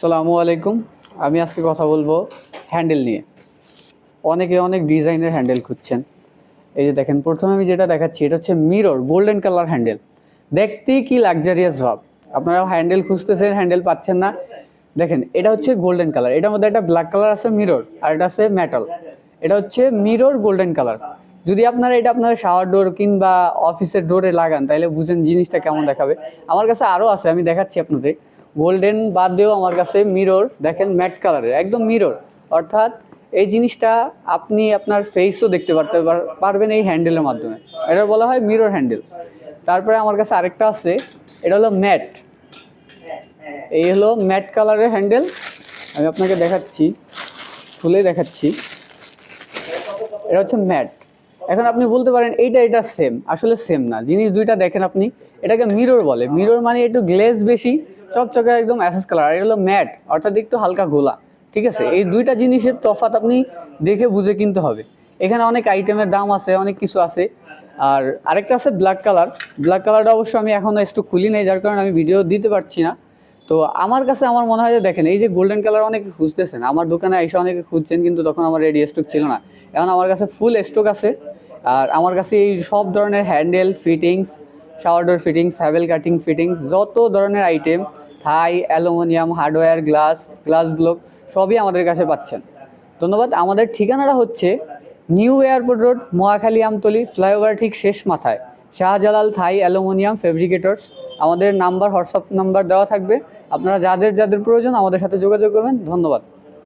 আসসালামু আলাইকুম। আমি আজকে কথা বলবো হ্যান্ডেল নিয়ে। অনেকে অনেক ডিজাইনের হ্যান্ডেল খুঁজছেন। এই যে দেখেন, প্রথমে আমি যেটা দেখাচ্ছি এটা হচ্ছে মিরর গোল্ডেন কালার হ্যান্ডেল। দেখতেই কি লাক্সারিয়াস ভাব। আপনারা হ্যান্ডেল খুঁজতেছেন, হ্যান্ডেল পাচ্ছেন না। দেখেন, এটা হচ্ছে গোল্ডেন কালার, এটার মধ্যে একটা ব্ল্যাক কালার আছে মিরর, আর এটা আছে মেটাল। এটা হচ্ছে মিরর গোল্ডেন কালার। যদি আপনারা এটা আপনার শাওয়ার ডোর কিংবা অফিসের ডোরে লাগান তাহলে বুঝেন জিনিসটা কেমন দেখাবে। আমার কাছে আরও আছে, আমি দেখাচ্ছি আপনাদের। গোল্ডেন বাদ দিয়েও আমার কাছে মিরর দেখেন ম্যাট কালারের, একদম মিরর। অর্থাৎ এই জিনিসটা আপনি আপনার ফেসও দেখতে পারবেন এই হ্যান্ডেলের মাধ্যমে। এটা বলা হয় মিরর হ্যান্ডেল। তারপরে আমার কাছে আরেকটা আছে, এটা হলো ম্যাট। এই হলো ম্যাট কালারের হ্যান্ডেল। আমি আপনাকে দেখাচ্ছি, খুলে দেখাচ্ছি। এটা হচ্ছে ম্যাট। এখন আপনি বলতে পারেন এটা সেম, আসলে সেম না। জিনিস দুইটা দেখেন আপনি, এটাকে মিরর বলে। মিরর মানে একটু গ্লেজ বেশি, চকচকে একদম অ্যাশেজ কালার। আর এটা হলো ম্যাট, অর্থাৎ একটু হালকা গোলা। ঠিক আছে, এই দুইটা জিনিসের তফাৎ আপনি দেখে বুঝে কিনতে হবে। এখানে অনেক আইটেমের দাম আছে, অনেক কিছু আছে। আর আরেকটা আছে ব্ল্যাক কালার। ব্ল্যাক কালারটা অবশ্য আমি এখনও একটু খুলি নেই, যার কারণে আমি ভিডিও দিতে পারছি না। তো আমার কাছে আমার মনে হয় যে দেখেন, এই যে গোল্ডেন কালার অনেকে খুঁজতেছেন, আমার দোকানে এসে অনেকে খুঁজছেন, কিন্তু তখন আমার রেডি স্টক ছিল না। এখন আমার কাছে ফুল স্টক আছে। আর আমার কাছে এই সব ধরনের হ্যান্ডেল ফিটিংস, শাওয়ার ডোর ফিটিংস, হ্যাভেল কাটিং ফিটিংস, যত ধরনের আইটেম, থাই, অ্যালুমিনিয়াম, হার্ডওয়্যার, গ্লাস ব্লক, সবই আমাদের কাছে পাচ্ছেন। ধন্যবাদ। আমাদের ঠিকানাটা হচ্ছে new airport road, Mohakhali, Amtali flyover ঠিক শেষ মাথায়, শাহজালাল থাই অ্যালুমিনিয়াম ফেব্রিকেটরস। আমাদের নাম্বার, হোয়াটসঅ্যাপ নাম্বার দেওয়া থাকবে। আপনারা যাদের যাদের প্রয়োজন আমাদের সাথে যোগাযোগ করবেন। ধন্যবাদ।